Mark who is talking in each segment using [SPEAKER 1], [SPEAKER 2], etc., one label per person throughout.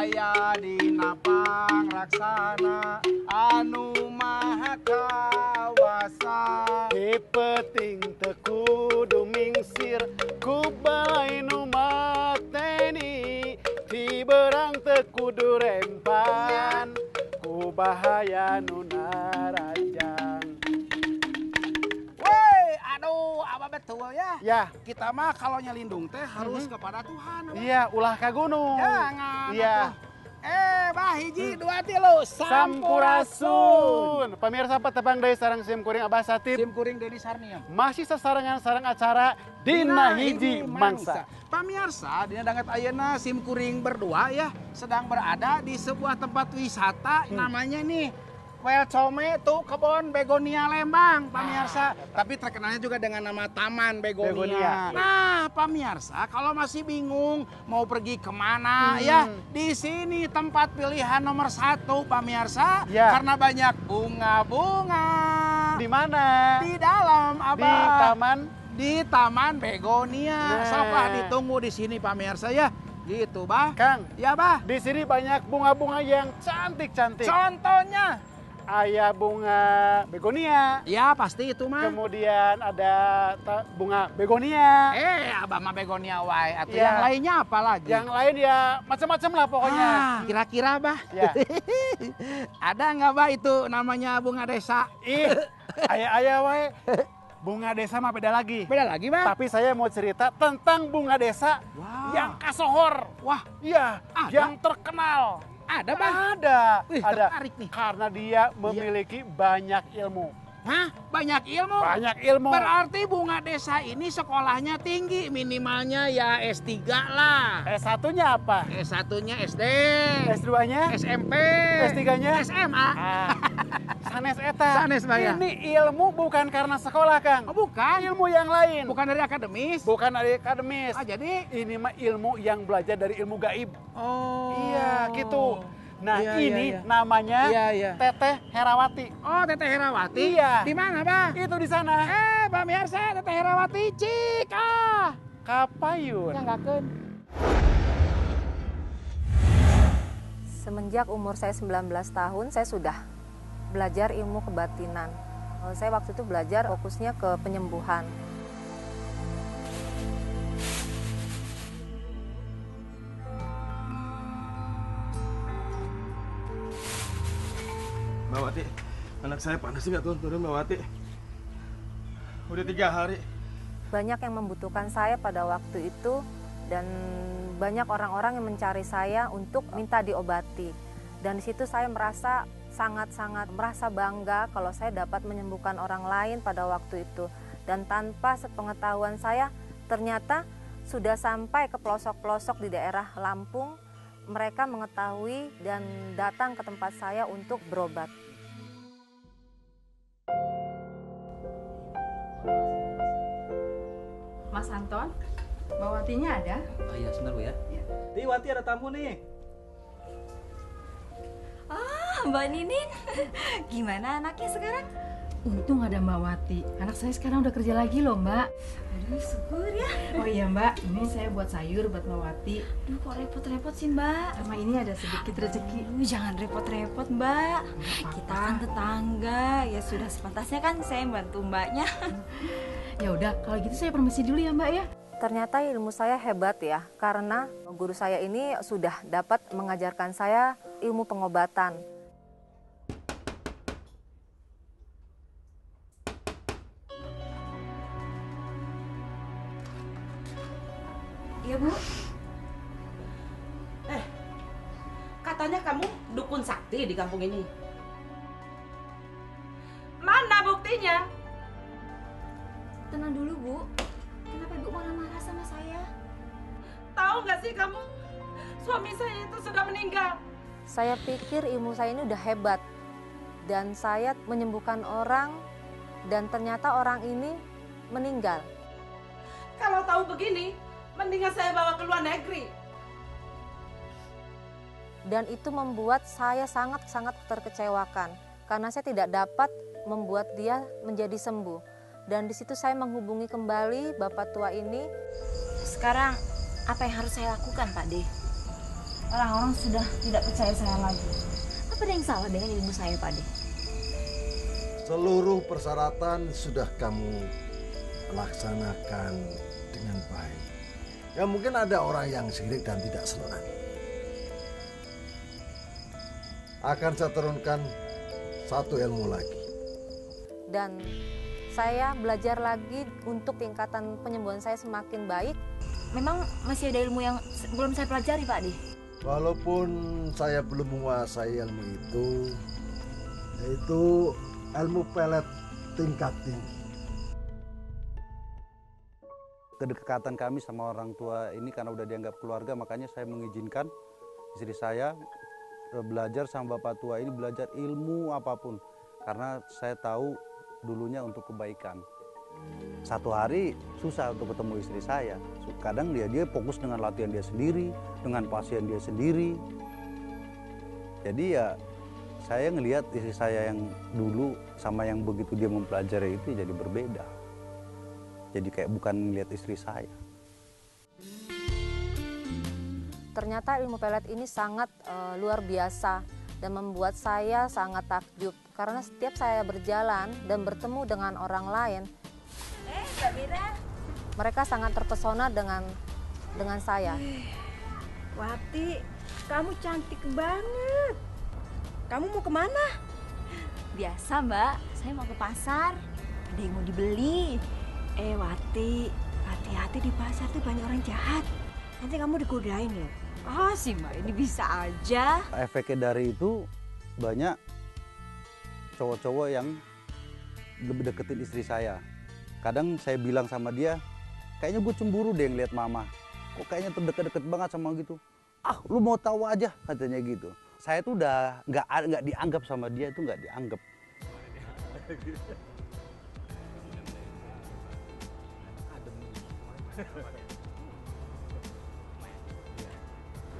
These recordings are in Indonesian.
[SPEAKER 1] aya dina pangraksana anu maha kawasa.
[SPEAKER 2] Dipeting tekudu mingsir ku balai nu mateni, di berang tekudu rempan ku bahaya nu narajang.
[SPEAKER 1] Aduh, apa betul ya?
[SPEAKER 2] Ya.
[SPEAKER 1] Kita mah kalau nyelindung teh harus kepada Tuhan.
[SPEAKER 2] Iya, ulah ka gunung.
[SPEAKER 1] Jangan.
[SPEAKER 2] Iya.
[SPEAKER 1] Bah hiji dua tilu
[SPEAKER 2] Sampurasun. Pemirsa petebang deui sareng sim kuring Abah Satip.
[SPEAKER 1] Sim kuring Dedi Sarniam.
[SPEAKER 2] Masih sasarangan sareng acara Dina Hiji Mangsa.
[SPEAKER 1] Pamirsa, dina danget ayeuna sim kuring berdua ya sedang berada di sebuah tempat wisata namanya nih Welcome tuh kebun begonia Lembang, pamirsa. Tapi terkenalnya juga dengan nama Taman Begonia. Nah, pamirsa, kalau masih bingung mau pergi kemana ya, di sini tempat pilihan nomor 1, pamirsa.
[SPEAKER 2] Ya.
[SPEAKER 1] Karena banyak bunga-bunga.
[SPEAKER 2] Di mana?
[SPEAKER 1] Di dalam, Abah.
[SPEAKER 2] Di taman?
[SPEAKER 1] Di Taman Begonia. Soklah ditunggu di sini, pamirsa ya. Gitu, Bah.
[SPEAKER 2] Kang.
[SPEAKER 1] Ya, Bah.
[SPEAKER 2] Di sini banyak bunga-bunga yang cantik-cantik.
[SPEAKER 1] Contohnya?
[SPEAKER 2] Aya bunga begonia.
[SPEAKER 1] Ya, pasti itu mah.
[SPEAKER 2] Kemudian ada bunga begonia.
[SPEAKER 1] Abah mah begonia wae. Atau
[SPEAKER 2] Ya.
[SPEAKER 1] yang lainnya apa lagi?
[SPEAKER 2] Yang lain ya macam-macam lah pokoknya.
[SPEAKER 1] Kira-kira, Bah.
[SPEAKER 2] Ya.
[SPEAKER 1] Ada nggak, Bah, itu namanya bunga desa?
[SPEAKER 2] Aya wae. Bunga desa mah beda lagi.
[SPEAKER 1] Beda lagi, Bah.
[SPEAKER 2] Tapi saya mau cerita tentang bunga desa yang kasohor.
[SPEAKER 1] Wah,
[SPEAKER 2] iya,
[SPEAKER 1] ada?
[SPEAKER 2] yang terkenal.
[SPEAKER 1] Ada, Bah?
[SPEAKER 2] Ada.
[SPEAKER 1] Wih,
[SPEAKER 2] ada.
[SPEAKER 1] tertarik nih.
[SPEAKER 2] Karena dia memiliki banyak ilmu.
[SPEAKER 1] Hah? Banyak ilmu?
[SPEAKER 2] Banyak ilmu.
[SPEAKER 1] Berarti bunga desa ini sekolahnya tinggi. Minimalnya ya S3 lah.
[SPEAKER 2] S1-nya apa?
[SPEAKER 1] S1-nya SD.
[SPEAKER 2] S2-nya?
[SPEAKER 1] SMP.
[SPEAKER 2] S3-nya?
[SPEAKER 1] SMA.
[SPEAKER 2] Sanes eta.
[SPEAKER 1] Sanes, Bang, ya?
[SPEAKER 2] Ini ilmu bukan karena sekolah, Kang.
[SPEAKER 1] Oh, bukan?
[SPEAKER 2] Ilmu yang lain.
[SPEAKER 1] Bukan dari akademis?
[SPEAKER 2] Bukan dari akademis.
[SPEAKER 1] Jadi?
[SPEAKER 2] Ini mah ilmu yang belajar dari ilmu gaib.
[SPEAKER 1] Oh.
[SPEAKER 2] Iya, gitu. Nah,
[SPEAKER 1] Iya,
[SPEAKER 2] ini
[SPEAKER 1] iya.
[SPEAKER 2] namanya Teteh Herawati.
[SPEAKER 1] Oh, Teteh Herawati?
[SPEAKER 2] Iya.
[SPEAKER 1] Di mana, Bah?
[SPEAKER 2] Itu di sana.
[SPEAKER 1] Pemirsa, Teteh Herawati cik.
[SPEAKER 2] Kapayun.
[SPEAKER 1] Nyanggakeun.
[SPEAKER 3] Semenjak umur saya 19 tahun, saya sudah belajar ilmu kebatinan. Saya waktu itu belajar fokusnya ke penyembuhan.
[SPEAKER 4] Mbak Wati, anak saya panas nggak turun Mbak Wati? Udah 3 hari.
[SPEAKER 3] Banyak yang membutuhkan saya pada waktu itu dan banyak orang-orang yang mencari saya untuk minta diobati. Dan di situ saya merasa sangat-sangat merasa bangga kalau saya dapat menyembuhkan orang lain pada waktu itu. Dan tanpa sepengetahuan saya, ternyata sudah sampai ke pelosok-pelosok di daerah Lampung. Mereka mengetahui dan datang ke tempat saya untuk berobat.
[SPEAKER 5] Mas Anton, Mbak Watinya ada?
[SPEAKER 6] Oh iya, sebentar Bu ya.
[SPEAKER 4] Nih Wati ada tamu nih.
[SPEAKER 5] Mbak Ninin, gimana anaknya sekarang? Untung ada Mbak Wati, anak saya sekarang udah kerja lagi loh Mbak. Aduh syukur ya. Oh iya Mbak, ini saya buat sayur buat Mbak Wati.
[SPEAKER 7] Duh kok repot-repot sih Mbak.
[SPEAKER 5] Sama ini ada sedikit rezeki.
[SPEAKER 7] Jangan repot-repot Mbak. Kita kan tetangga, ya sudah sepantasnya kan saya bantu Mbaknya.
[SPEAKER 5] Ya udah, kalau gitu saya permisi dulu ya Mbak ya.
[SPEAKER 3] Ternyata ilmu saya hebat ya, karena guru saya ini sudah dapat mengajarkan saya ilmu pengobatan.
[SPEAKER 7] Iya Bu. Katanya kamu dukun sakti di kampung ini. Mana buktinya?
[SPEAKER 8] Tenang dulu Bu, kenapa Ibu marah-marah sama saya?
[SPEAKER 7] Tahu nggak sih kamu, suami saya itu sudah meninggal.
[SPEAKER 3] Saya pikir ilmu saya ini udah hebat, dan saya menyembuhkan orang, dan ternyata orang ini meninggal.
[SPEAKER 7] Kalau tahu begini, mendingan saya bawa ke luar negeri.
[SPEAKER 3] Dan itu membuat saya sangat-sangat terkecewakan, karena saya tidak dapat membuat dia menjadi sembuh. Dan di situ saya menghubungi kembali Bapak tua ini.
[SPEAKER 8] Sekarang apa yang harus saya lakukan Pak De?
[SPEAKER 7] orang-orang sudah tidak percaya saya lagi.
[SPEAKER 8] Apa ada yang salah dengan ilmu saya, Pak De?
[SPEAKER 6] Seluruh persyaratan sudah kamu laksanakan dengan baik. Ya mungkin ada orang yang sirik dan tidak senoran. Akan saya turunkan satu ilmu lagi.
[SPEAKER 3] Dan saya belajar lagi untuk tingkatan penyembuhan saya semakin baik.
[SPEAKER 7] Memang masih ada ilmu yang belum saya pelajari, Pak De?
[SPEAKER 6] Walaupun saya belum menguasai ilmu itu, yaitu ilmu pelet tingkat tinggi.
[SPEAKER 9] Kedekatan kami sama orang tua ini karena udah dianggap keluarga, makanya saya mengizinkan istri saya belajar sama bapak tua ini, belajar ilmu apapun. Karena saya tahu dulunya untuk kebaikan. Satu hari susah untuk ketemu istri saya. Kadang dia fokus dengan latihan dia sendiri, dengan pasien dia sendiri. Jadi ya saya ngelihat istri saya yang dulu sama yang begitu dia mempelajari itu jadi berbeda. Jadi kayak bukan ngelihat istri saya.
[SPEAKER 3] Ternyata ilmu pelet ini sangat luar biasa dan membuat saya sangat takjub. Karena setiap saya berjalan dan bertemu dengan orang lain,
[SPEAKER 7] Mbak Mira.
[SPEAKER 3] mereka sangat terpesona dengan saya.
[SPEAKER 10] Wati, kamu cantik banget. Kamu mau kemana?
[SPEAKER 7] Biasa, Mbak. Saya mau ke pasar. Ada yang mau dibeli.
[SPEAKER 10] Wati, hati-hati di pasar tuh banyak orang jahat. Nanti kamu digodain loh.
[SPEAKER 7] Oh, sih Mbak, ini bisa aja.
[SPEAKER 9] Efeknya dari itu banyak cowok-cowok yang lebih deketin istri saya. Kadang saya bilang sama dia, kayaknya gue cemburu deh ngeliat mama. Kok kayaknya terdekat-dekat banget sama gitu. Ah, lu mau tahu aja, katanya gitu. Saya tuh udah nggak dianggap sama dia, itu nggak dianggap.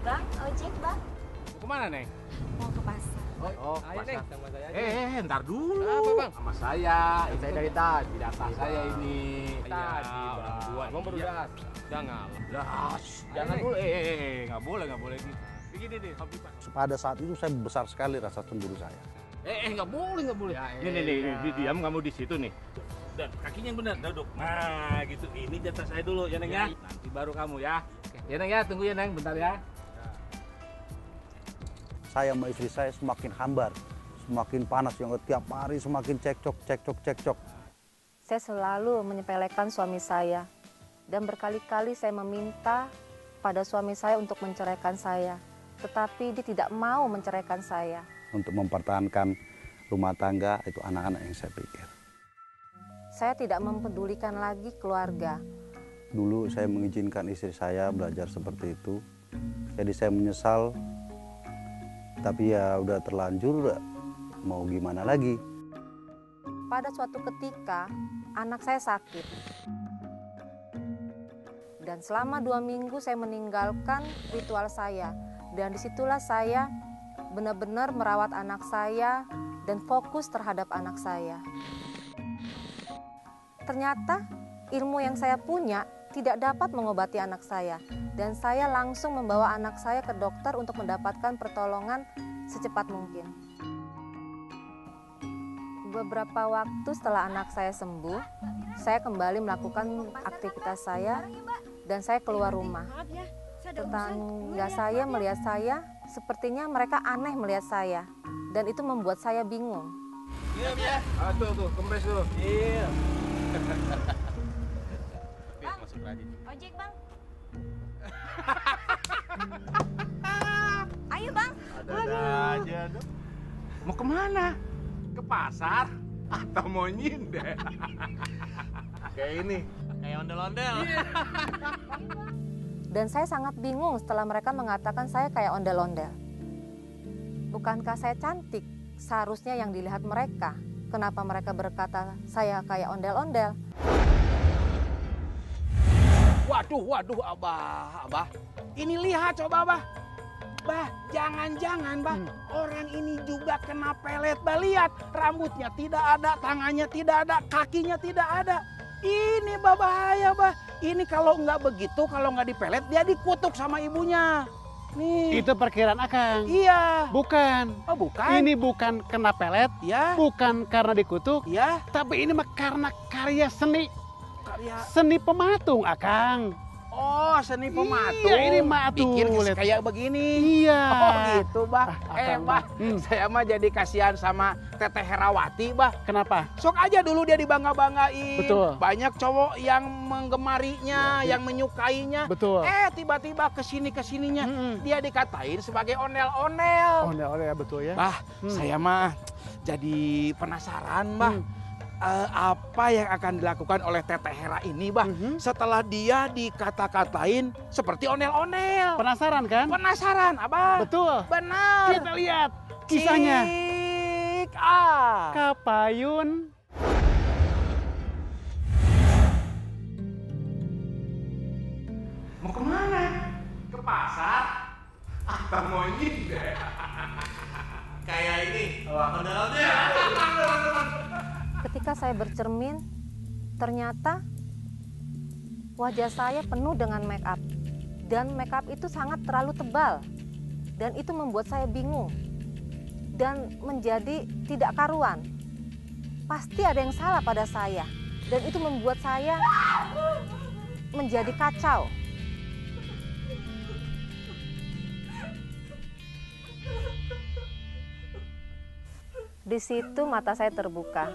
[SPEAKER 7] Bang, ojek, Bang.
[SPEAKER 1] Mau kemana, Neng?
[SPEAKER 7] Mau ke pasar.
[SPEAKER 1] Oh, pasar sama saya aja. Ntar dulu. Apa, Bang? Sama saya. Saya dari tadi datang saya ini. Tadi, Bang. Emang baru datang. Jangan. Jangan dulu. Nggak boleh gitu. Begini deh,
[SPEAKER 9] Pada saat itu saya besar sekali rasa cemburu saya.
[SPEAKER 1] nggak boleh. Nih, diam kamu di situ nih. Dan kakinya yang benar, duduk. Nah, gitu. Ini jatah saya dulu ya, Neng ya. Nanti baru kamu ya. Ya, Neng ya, tunggu ya, Neng, bentar ya.
[SPEAKER 9] Saya sama istri saya semakin hambar, semakin panas, yang tiap hari semakin cekcok.
[SPEAKER 3] Saya selalu menyepelekan suami saya. Dan berkali-kali saya meminta pada suami saya untuk menceraikan saya. Tetapi dia tidak mau menceraikan saya.
[SPEAKER 9] Untuk mempertahankan rumah tangga, itu anak-anak yang saya pikir.
[SPEAKER 3] Saya tidak mempedulikan lagi keluarga.
[SPEAKER 9] Dulu saya mengizinkan istri saya belajar seperti itu. Jadi saya menyesal, tapi ya udah terlanjur, mau gimana lagi.
[SPEAKER 3] Pada suatu ketika, anak saya sakit. Dan selama 2 minggu saya meninggalkan ritual saya. Dan disitulah saya benar-benar merawat anak saya dan fokus terhadap anak saya. Ternyata ilmu yang saya punya tidak dapat mengobati anak saya. Dan saya langsung membawa anak saya ke dokter untuk mendapatkan pertolongan secepat mungkin. Beberapa waktu setelah anak saya sembuh, saya kembali melakukan aktivitas saya dan saya keluar rumah. Tetangga saya melihat saya, sepertinya mereka aneh melihat saya. Dan itu membuat saya bingung.
[SPEAKER 1] Iya, ya. Tuh, kempes dulu. Iya.
[SPEAKER 7] Bang, ojek, Bang. Ayo, Bang.
[SPEAKER 1] Ada aja dong. Mau kemana? Ke pasar? Atau mau nyindir? Kayak ini. Kayak ondel-ondel.
[SPEAKER 3] Dan saya sangat bingung setelah mereka mengatakan saya kayak ondel-ondel. Bukankah saya cantik? Seharusnya yang dilihat mereka. Kenapa mereka berkata saya kayak ondel-ondel?
[SPEAKER 1] Waduh, Abah. Ini lihat coba, Abah. Bah, jangan-jangan, Bah. Orang ini juga kena pelet. Bah, lihat. Rambutnya tidak ada, tangannya tidak ada, kakinya tidak ada. Ini, Bah, bahaya, Bah. Ini kalau nggak begitu, kalau nggak dipelet, dia dikutuk sama ibunya. Nih.
[SPEAKER 2] Itu perkiraan Akang.
[SPEAKER 1] Iya.
[SPEAKER 2] Bukan.
[SPEAKER 1] Oh, bukan.
[SPEAKER 2] Ini bukan kena pelet,
[SPEAKER 1] Ya.
[SPEAKER 2] bukan karena dikutuk,
[SPEAKER 1] Ya.
[SPEAKER 2] tapi ini mah karena karya seni.
[SPEAKER 1] Karya.
[SPEAKER 2] Seni pematung, Akang.
[SPEAKER 1] Oh, seni pematung.
[SPEAKER 2] Iya, ini matung.
[SPEAKER 1] Bikin kayak begini.
[SPEAKER 2] Iya.
[SPEAKER 1] Oh, gitu, Bah.
[SPEAKER 2] Akang,
[SPEAKER 1] Bah,
[SPEAKER 2] Bah.
[SPEAKER 1] saya mah jadi kasihan sama Teteh Herawati, Bah.
[SPEAKER 2] Kenapa?
[SPEAKER 1] Sok aja dulu dia dibangga-banggain.
[SPEAKER 2] Betul.
[SPEAKER 1] Banyak cowok yang menggemarinya, yang menyukainya.
[SPEAKER 2] Betul.
[SPEAKER 1] Tiba-tiba kesininya dia dikatain sebagai onel-onel.
[SPEAKER 2] Onel-onel ya, betul ya.
[SPEAKER 1] Bah, saya mah jadi penasaran, Bah. Apa yang akan dilakukan oleh Teteh Hera ini, Bah, setelah dia dikata-katain seperti onel-onel.
[SPEAKER 2] Penasaran kan?
[SPEAKER 1] Penasaran, Abah.
[SPEAKER 2] Betul.
[SPEAKER 1] Benar.
[SPEAKER 2] Kita lihat kisahnya.
[SPEAKER 1] Cik
[SPEAKER 2] Kapayun.
[SPEAKER 1] Mau kemana? Ke pasar? Atau mau ini deh? Kayak ini.
[SPEAKER 3] Ketika saya bercermin, ternyata wajah saya penuh dengan make up. Dan make up itu sangat terlalu tebal. Dan itu membuat saya bingung. Dan menjadi tidak karuan. Pasti ada yang salah pada saya. Dan itu membuat saya menjadi kacau. Di situ mata saya terbuka.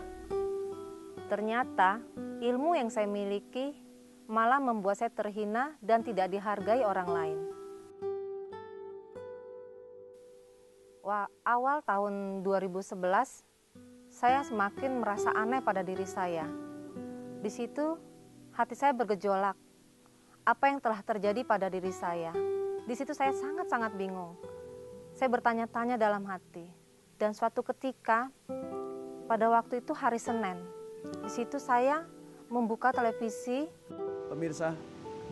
[SPEAKER 3] Ternyata ilmu yang saya miliki malah membuat saya terhina dan tidak dihargai orang lain. Awal tahun 2011, saya semakin merasa aneh pada diri saya. Di situ hati saya bergejolak. Apa yang telah terjadi pada diri saya? Di situ saya sangat-sangat bingung. Saya bertanya-tanya dalam hati. Dan suatu ketika, pada waktu itu hari Senin, di situ saya membuka televisi.
[SPEAKER 11] Pemirsa,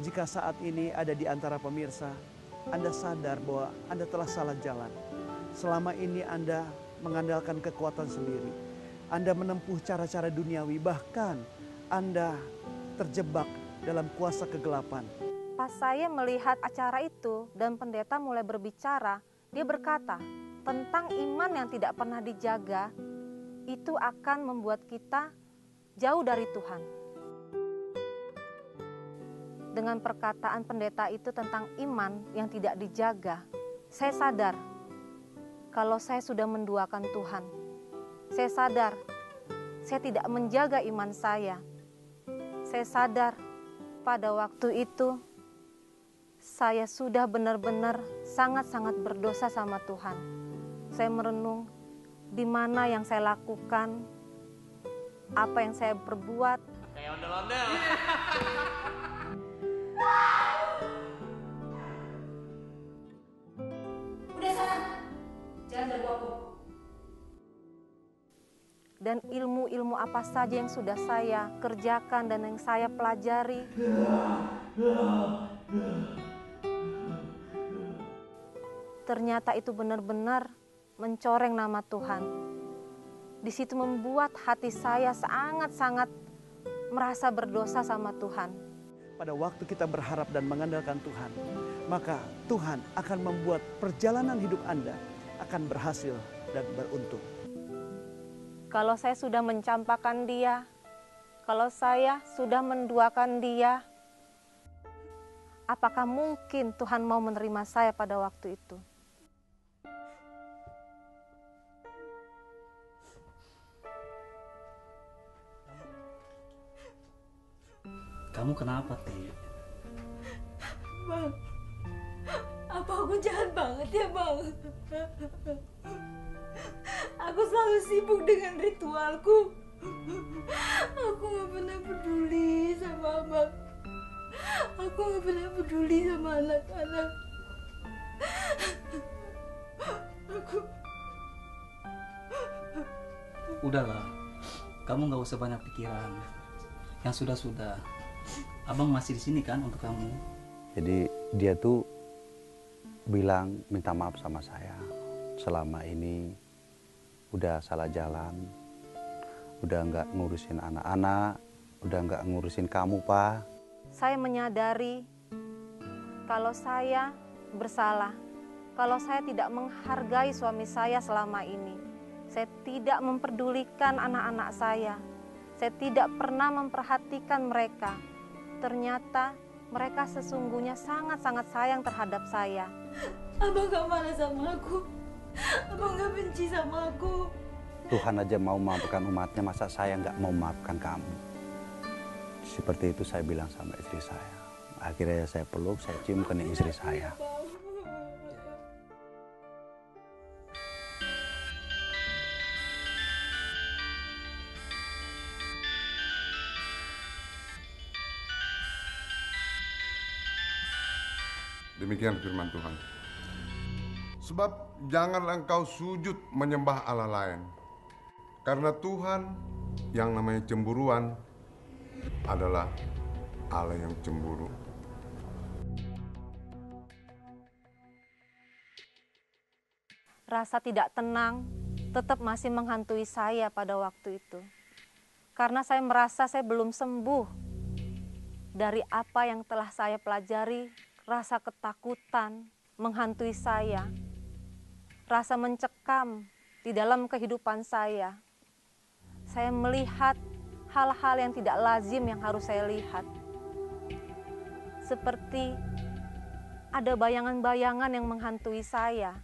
[SPEAKER 11] jika saat ini ada di antara pemirsa, Anda sadar bahwa Anda telah salah jalan. Selama ini Anda mengandalkan kekuatan sendiri. Anda menempuh cara-cara duniawi, bahkan Anda terjebak dalam kuasa kegelapan.
[SPEAKER 3] Pas saya melihat acara itu dan pendeta mulai berbicara, dia berkata, tentang iman yang tidak pernah dijaga, itu akan membuat kita jauh dari Tuhan. Dengan perkataan pendeta itu tentang iman yang tidak dijaga, saya sadar kalau saya sudah menduakan Tuhan. Saya sadar saya tidak menjaga iman saya. Saya sadar pada waktu itu saya sudah benar-benar sangat-sangat berdosa sama Tuhan. Saya merenung di mana yang saya lakukan, apa yang saya perbuat.
[SPEAKER 1] Kayak ondel-ondel.
[SPEAKER 8] Udah sana, jangan ganggu aku.
[SPEAKER 3] Dan ilmu-ilmu apa saja yang sudah saya kerjakan dan yang saya pelajari. Ternyata itu benar-benar mencoreng nama Tuhan. Di situ membuat hati saya sangat-sangat merasa berdosa sama Tuhan.
[SPEAKER 11] Pada waktu kita berharap dan mengandalkan Tuhan, maka Tuhan akan membuat perjalanan hidup Anda akan berhasil dan beruntung.
[SPEAKER 3] Kalau saya sudah mencampakkan Dia, kalau saya sudah menduakan Dia, apakah mungkin Tuhan mau menerima saya pada waktu itu?
[SPEAKER 12] Kamu kenapa, Ti?
[SPEAKER 7] Bang, apa aku jahat banget ya, Bang? Aku selalu sibuk dengan ritualku. Aku gak pernah peduli sama Abang. Aku gak pernah peduli sama anak-anak.
[SPEAKER 12] Udahlah, kamu gak usah banyak pikiran. Yang sudah-sudah, Abang masih di sini kan untuk kamu.
[SPEAKER 9] Jadi dia tuh bilang minta maaf sama saya. Selama ini udah salah jalan, udah nggak ngurusin anak-anak, udah nggak ngurusin kamu, Pak.
[SPEAKER 3] Saya menyadari kalau saya bersalah kalau saya tidak menghargai suami saya selama ini. Saya tidak memperdulikan anak-anak saya. Saya tidak pernah memperhatikan mereka. Ternyata mereka sesungguhnya sangat-sangat sayang terhadap saya.
[SPEAKER 7] Abang gak marah sama aku. Abang gak benci sama aku.
[SPEAKER 9] Tuhan aja mau memaafkan umatnya, masa saya nggak mau memaafkan kamu? Seperti itu saya bilang sama istri saya. Akhirnya saya peluk, saya cium kening istri saya.
[SPEAKER 13] Demikian firman Tuhan. Sebab janganlah engkau sujud menyembah Allah lain. Karena Tuhan yang namanya cemburuan adalah Allah yang cemburu.
[SPEAKER 3] Rasa tidak tenang tetap masih menghantui saya pada waktu itu. Karena saya merasa saya belum sembuh dari apa yang telah saya pelajari. Rasa ketakutan menghantui saya. Rasa mencekam di dalam kehidupan saya. Saya melihat hal-hal yang tidak lazim yang harus saya lihat. Seperti ada bayangan-bayangan yang menghantui saya.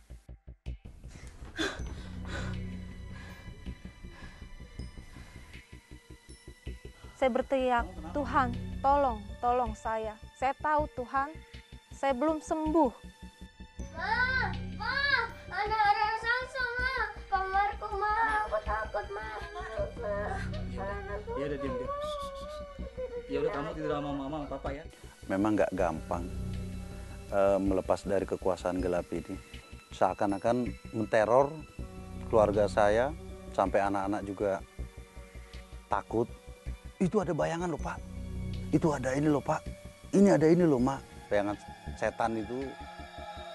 [SPEAKER 3] Saya berteriak, Tuhan, tolong saya. Saya tahu Tuhan, saya belum sembuh.
[SPEAKER 14] Ma, anak rasa ma, kamarku ma, aku takut ma.
[SPEAKER 12] Ya udah diam. Ya udah kamu tidur sama mama sama papa ya.
[SPEAKER 9] Memang nggak gampang melepas dari kekuasaan gelap ini. Seakan-akan menteror keluarga saya, sampai anak-anak juga takut. Itu ada bayangan loh Pak, itu ada ini loh Pak, ini ada ini loh Mak. Bayangan setan itu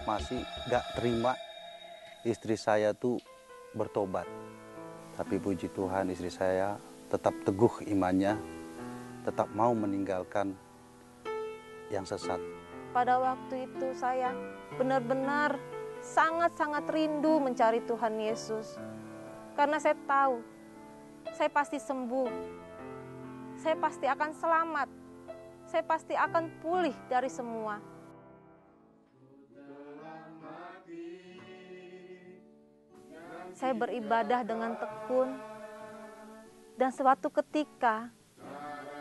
[SPEAKER 9] masih nggak terima istri saya tuh bertobat. Tapi puji Tuhan istri saya tetap teguh imannya, tetap mau meninggalkan yang sesat.
[SPEAKER 3] Pada waktu itu saya benar-benar sangat-sangat rindu mencari Tuhan Yesus. Karena saya tahu, saya pasti sembuh. Saya pasti akan selamat. Saya pasti akan pulih dari semua. Saya beribadah dengan tekun. Dan suatu ketika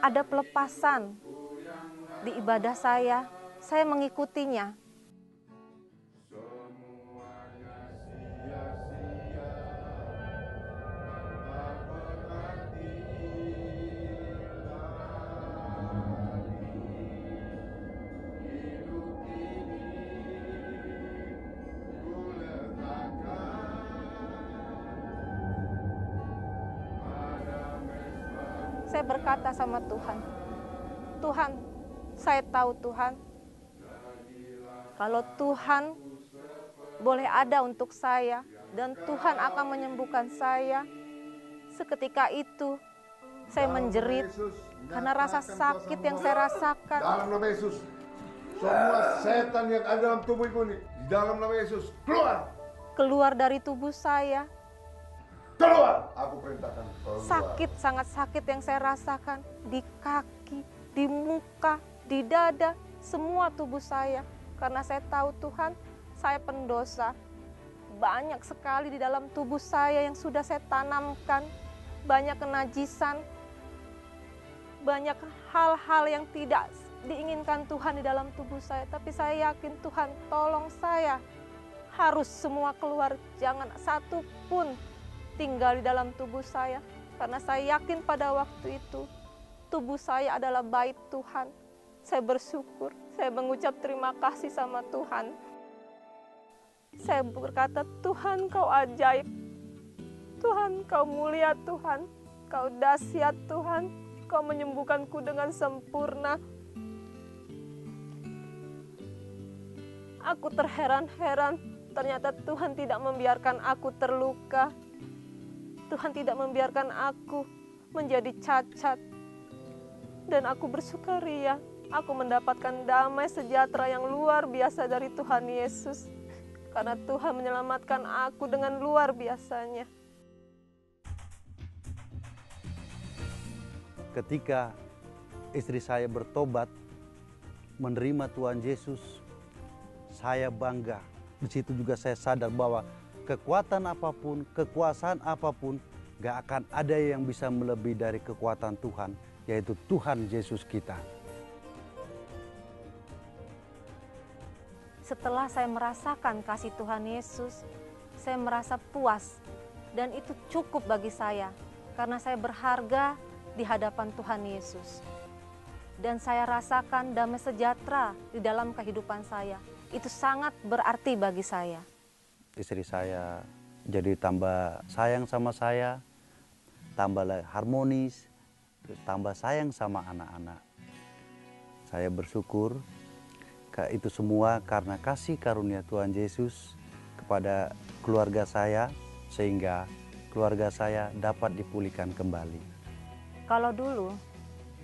[SPEAKER 3] ada pelepasan di ibadah saya mengikutinya. Saya berkata sama Tuhan, Tuhan, saya tahu Tuhan, kalau Tuhan boleh ada untuk saya dan Tuhan akan menyembuhkan saya, seketika itu saya menjerit karena rasa sakit yang saya rasakan.
[SPEAKER 13] Dalam nama Yesus, semua setan yang ada dalam tubuhku ini, di dalam nama Yesus, keluar!
[SPEAKER 3] Keluar dari tubuh saya.
[SPEAKER 13] Keluar! Aku perintahkan keluar.
[SPEAKER 3] Sakit, sangat sakit yang saya rasakan di kaki, di muka, di dada, semua tubuh saya. Karena saya tahu Tuhan, saya pendosa. Banyak sekali di dalam tubuh saya yang sudah saya tanamkan. Banyak kenajisan, banyak hal-hal yang tidak diinginkan Tuhan di dalam tubuh saya. Tapi saya yakin Tuhan tolong saya. Harus semua keluar, jangan satu pun tinggal di dalam tubuh saya. Karena saya yakin pada waktu itu, tubuh saya adalah bait Tuhan. Saya bersyukur, saya mengucap terima kasih sama Tuhan. Saya berkata, Tuhan kau ajaib. Tuhan kau mulia Tuhan. Kau dahsyat Tuhan. Kau menyembuhkanku dengan sempurna. Aku terheran-heran, ternyata Tuhan tidak membiarkan aku terluka. Tuhan tidak membiarkan aku menjadi cacat. Dan aku bersukaria, aku mendapatkan damai sejahtera yang luar biasa dari Tuhan Yesus. karena Tuhan menyelamatkan aku dengan luar biasanya.
[SPEAKER 9] Ketika istri saya bertobat, menerima Tuhan Yesus, saya bangga. Di situ juga saya sadar bahwa kekuatan apapun, kekuasaan apapun, gak akan ada yang bisa melebihi dari kekuatan Tuhan, yaitu Tuhan Yesus kita.
[SPEAKER 3] Setelah saya merasakan kasih Tuhan Yesus, saya merasa puas dan itu cukup bagi saya karena saya berharga di hadapan Tuhan Yesus. Dan saya rasakan damai sejahtera di dalam kehidupan saya. Itu sangat berarti bagi saya.
[SPEAKER 9] Istri saya jadi tambah sayang sama saya, tambah harmonis, tambah sayang sama anak-anak. Saya bersyukur itu semua karena kasih karunia Tuhan Yesus kepada keluarga saya, sehingga keluarga saya dapat dipulihkan kembali.
[SPEAKER 3] Kalau dulu,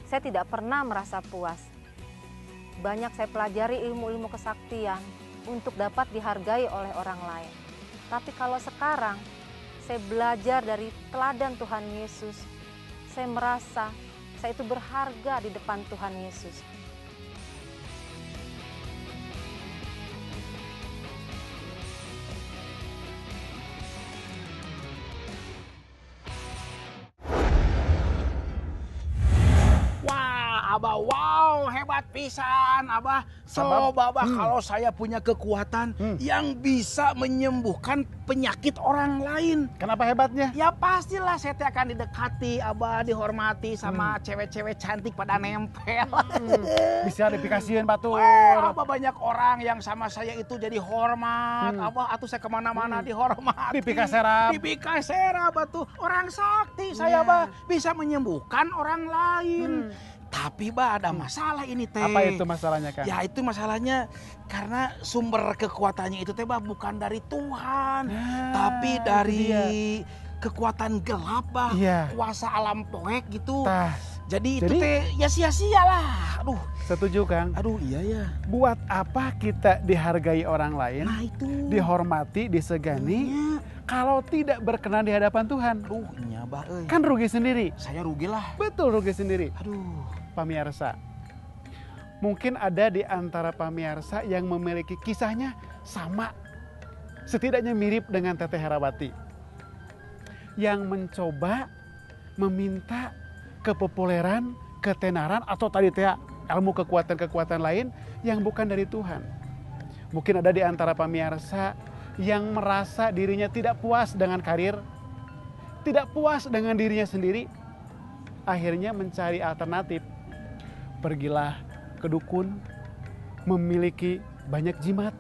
[SPEAKER 3] saya tidak pernah merasa puas. Banyak saya pelajari ilmu-ilmu kesaktian untuk dapat dihargai oleh orang lain. Tapi kalau sekarang, saya belajar dari teladan Tuhan Yesus. Saya merasa saya itu berharga di depan Tuhan Yesus.
[SPEAKER 1] Abah, wow, hebat pisan, Abah. Coba, Abah, kalau saya punya kekuatan yang bisa menyembuhkan penyakit orang lain.
[SPEAKER 2] Kenapa hebatnya?
[SPEAKER 1] Ya pastilah saya akan didekati, Abah, dihormati sama cewek-cewek cantik pada nempel.
[SPEAKER 2] Bisa dipikasiin, Batur.
[SPEAKER 1] Abah, banyak orang yang sama saya itu jadi hormat. Abah, atuh saya kemana-mana dihormati.
[SPEAKER 2] Dipikasera.
[SPEAKER 1] Dipikasera, Abah tuh. Orang sakti saya, Abah. Bisa menyembuhkan orang lain. Tapi Bah, ada masalah ini teh.
[SPEAKER 2] Apa itu masalahnya, Kang?
[SPEAKER 1] Ya itu masalahnya karena sumber kekuatannya itu teh Bah bukan dari Tuhan, tapi dari kekuatan gelap Bah, kuasa alam poek gitu. Jadi itu teh ya sia-sia lah. Aduh.
[SPEAKER 2] Setuju, Kang?
[SPEAKER 1] Aduh, iya ya.
[SPEAKER 2] Buat apa kita dihargai orang lain, dihormati, disegani, kalau tidak berkenan di hadapan Tuhan?
[SPEAKER 1] Aduh, iya Bah,
[SPEAKER 2] kan rugi sendiri.
[SPEAKER 1] Saya rugi lah.
[SPEAKER 2] Betul, rugi sendiri.
[SPEAKER 1] Aduh.
[SPEAKER 2] Pamirsa, mungkin ada di antara pamirsa yang memiliki kisahnya sama, setidaknya mirip dengan Teteh Herawati, yang mencoba meminta kepopuleran, ketenaran, atau tadi teh ilmu kekuatan-kekuatan lain yang bukan dari Tuhan. Mungkin ada di antara pamirsa yang merasa dirinya tidak puas dengan karir, tidak puas dengan dirinya sendiri, akhirnya mencari alternatif. Pergilah ke dukun, memiliki banyak jimat,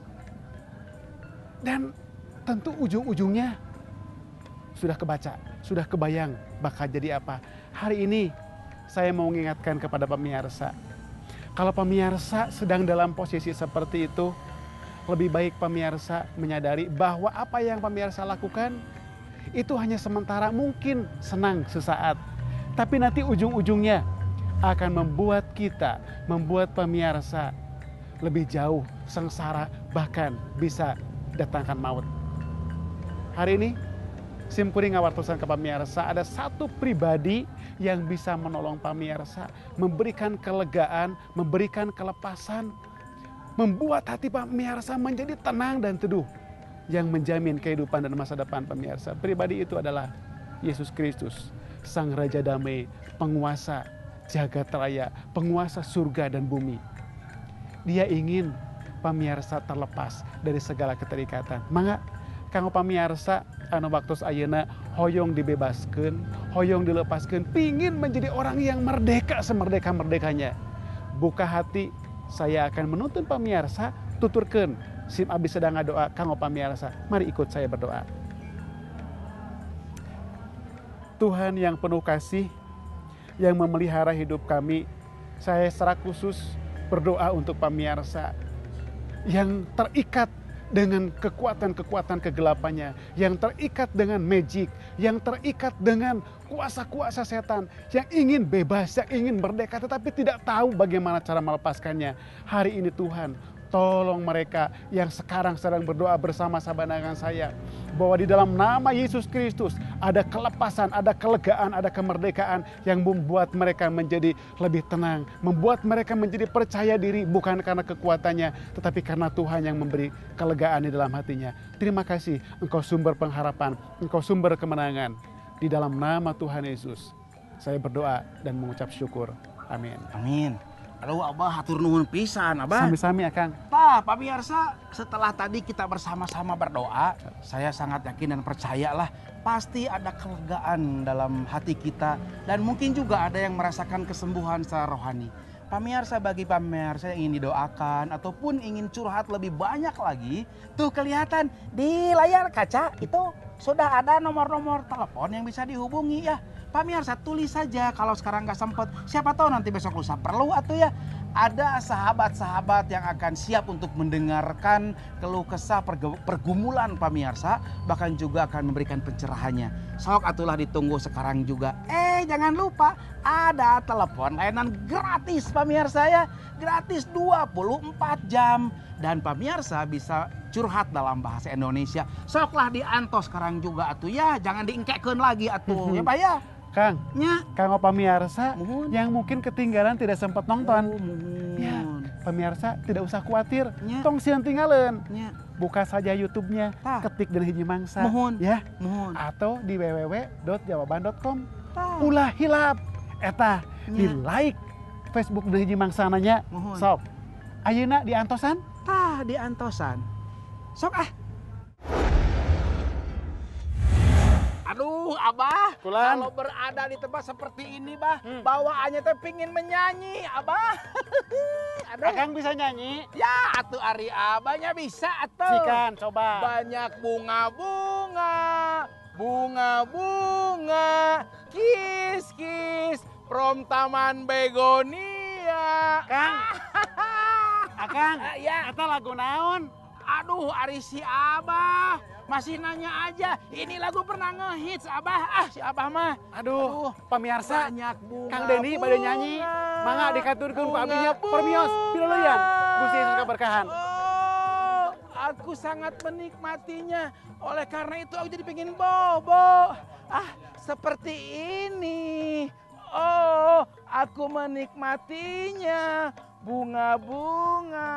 [SPEAKER 2] dan tentu ujung-ujungnya sudah kebaca, sudah kebayang bakal jadi apa. Hari ini saya mau mengingatkan kepada pemirsa, kalau pemirsa sedang dalam posisi seperti itu, lebih baik pemirsa menyadari bahwa apa yang pemirsa lakukan itu hanya sementara, mungkin senang sesaat, tapi nanti ujung-ujungnya akan membuat kita, membuat pemirsa lebih jauh sengsara, bahkan bisa datangkan maut. Hari ini, Sim Kuring ngawartosan ke pemirsa, ada satu pribadi yang bisa menolong pemirsa, memberikan kelegaan, memberikan kelepasan, membuat hati pemirsa menjadi tenang dan teduh, yang menjamin kehidupan dan masa depan pemirsa. Pribadi itu adalah Yesus Kristus, Sang Raja Damai, penguasa jagat raya, penguasa surga dan bumi. Dia ingin pamirsa terlepas dari segala keterikatan. Mangga kanggo pamirsa anu waktos ayeuna hoyong dibebaskeun, hoyong dilepaskeun, pingin menjadi orang yang merdeka semerdeka-merdekanya. Buka hati, saya akan menuntun pamirsa tuturkeun sim abdi sedang ngadoa kanggo pamirsa. Mari ikut saya berdoa. Tuhan yang penuh kasih, yang memelihara hidup kami, saya secara khusus berdoa untuk pamirsa yang terikat dengan kekuatan-kekuatan kegelapannya, yang terikat dengan magic, yang terikat dengan kuasa-kuasa setan, yang ingin bebas, yang ingin merdeka tetapi tidak tahu bagaimana cara melepaskannya. Hari ini Tuhan, Tolong mereka yang sekarang sedang berdoa bersama-sama dengan saya, bahwa di dalam nama Yesus Kristus ada kelepasan, ada kelegaan, ada kemerdekaan yang membuat mereka menjadi lebih tenang, membuat mereka menjadi percaya diri bukan karena kekuatannya, tetapi karena Tuhan yang memberi kelegaan di dalam hatinya. Terima kasih, Engkau sumber pengharapan, Engkau sumber kemenangan. Di dalam nama Tuhan Yesus, saya berdoa dan mengucap syukur. Amin.
[SPEAKER 1] Amin. Aduh Abah, hatur nuhun pisan Abah.
[SPEAKER 2] Sami-sami Akang.
[SPEAKER 1] Nah, pemirsa, setelah tadi kita bersama-sama berdoa, saya sangat yakin dan percayalah pasti ada kelegaan dalam hati kita dan mungkin juga ada yang merasakan kesembuhan secara rohani. Pemirsa, bagi pemirsa yang ingin didoakan ataupun ingin curhat lebih banyak lagi, tuh kelihatan di layar kaca itu sudah ada nomor-nomor telepon yang bisa dihubungi ya. Pemirsa, tulis saja kalau sekarang nggak sempet. Siapa tahu nanti besok lusa perlu atau ya. Ada sahabat-sahabat yang akan siap untuk mendengarkan keluh kesah pergumulan pemirsa. Bahkan juga akan memberikan pencerahannya. Sok atulah ditunggu sekarang juga. Jangan lupa ada telepon layanan gratis pemirsa ya. Gratis 24 jam. Dan pemirsa bisa curhat dalam bahasa Indonesia. Soklah diantos sekarang juga atuh ya. Jangan diingkekeun lagi atuh ya Pak ya.
[SPEAKER 2] Kang, kanggo pemirsa yang mungkin ketinggalan tidak sempat nonton, ya pemirsa tidak usah khawatir, tong sieun tinggalin, buka saja YouTube-nya, ketik dan hiji mangsa, ya, atau di www.jawaban.com, ulah hilap, eta di like Facebook dan hiji mangsananya, sok, ayeuna di antosan,
[SPEAKER 1] di antosan, sok ah. Aduh Abah, kalau berada di tempat seperti ini bah, bawaannya teh pingin menyanyi Abah. Aduh.
[SPEAKER 2] Akang bisa nyanyi?
[SPEAKER 1] Ya, atuh ari Abahnya bisa atuh.
[SPEAKER 2] Sikan, coba.
[SPEAKER 1] Banyak bunga-bunga, bunga-bunga, kis-kis, from taman begonia.
[SPEAKER 2] Kang, Akang,
[SPEAKER 1] ya.
[SPEAKER 2] eta lagu naon?
[SPEAKER 1] Aduh, ari si Abah. Masih nanya aja, ini lagu pernah ngehits Abah. Si Abah mah.
[SPEAKER 2] Aduh, pemirsa,
[SPEAKER 1] banyak bunga,
[SPEAKER 2] Kang Deni pada nyanyi. Mangga dikaturkeun ku abdinya permios piluluyan. Gusti Yesus keberkahan.
[SPEAKER 1] Oh, aku sangat menikmatinya. Oleh karena itu aku jadi pengen bobo. Seperti ini. Oh, aku menikmatinya. Bunga-bunga.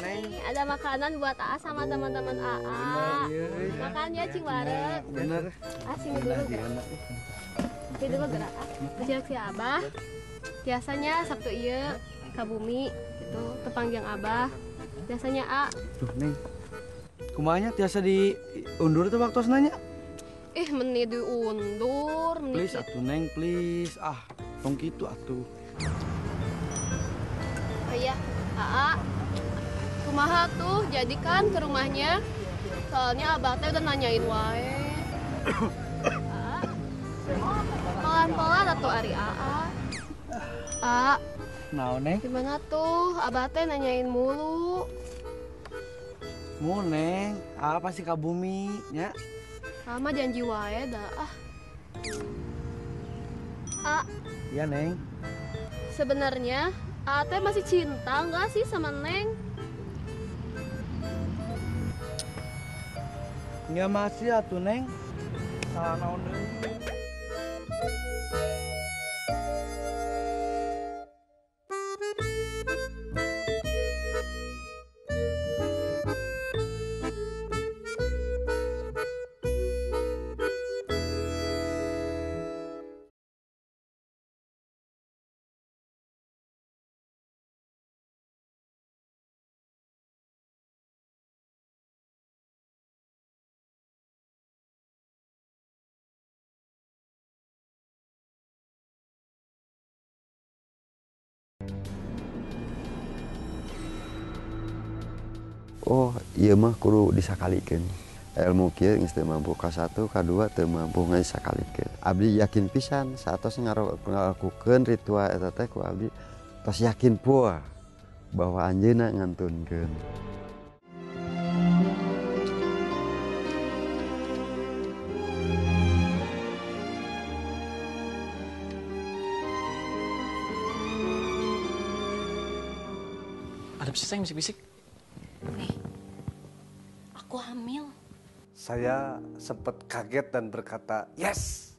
[SPEAKER 14] Neng. Ini ada makanan buat Aa sama teman-teman Aa. Makan ya Cing Warek.
[SPEAKER 4] Bener.
[SPEAKER 14] Asing dulu gerak. Oke dulu gerak. Kecil si Abah. Biasanya Sabtu ieu ka bumi gitu tepanggiang Abah. Biasanya A.
[SPEAKER 4] Tuh Neng. Kumanya tiasa diundur tuh waktu nanya.
[SPEAKER 14] Meni diundur.
[SPEAKER 4] Please atuh Neng, please. Tong kitu atuh.
[SPEAKER 14] Iya, Aa. Kumaha tuh jadikan ke rumahnya. Soalnya Abah teh udah nanyain wae. Pelan-pelan atuh ari Aa.
[SPEAKER 4] Naon Neng?
[SPEAKER 14] Gimana tuh? Abah teh nanyain mulu.
[SPEAKER 4] Mau Neng, pasti ka bumi nya.
[SPEAKER 14] Mama janji wae dah.
[SPEAKER 4] Iya Neng.
[SPEAKER 14] Sebenarnya Aa teh masih cinta nggak sih sama Neng?
[SPEAKER 4] Nggak masih atuh Neng. Salah naon deui.
[SPEAKER 15] Oh iya mah kudu disakalikeun. Ilmu kieu geus teu mampu ka-1, ka-2 teu mampu ngasakalikeun. Abdi yakin pisan satos ngalakukeun ritual eta teh ku abdi tos yakin poa bahwa anjeunna ngantunkeun.
[SPEAKER 16] Kenapa sih sayang bisik-bisik?
[SPEAKER 7] Aku hamil.
[SPEAKER 17] Saya sempat kaget dan berkata, yes.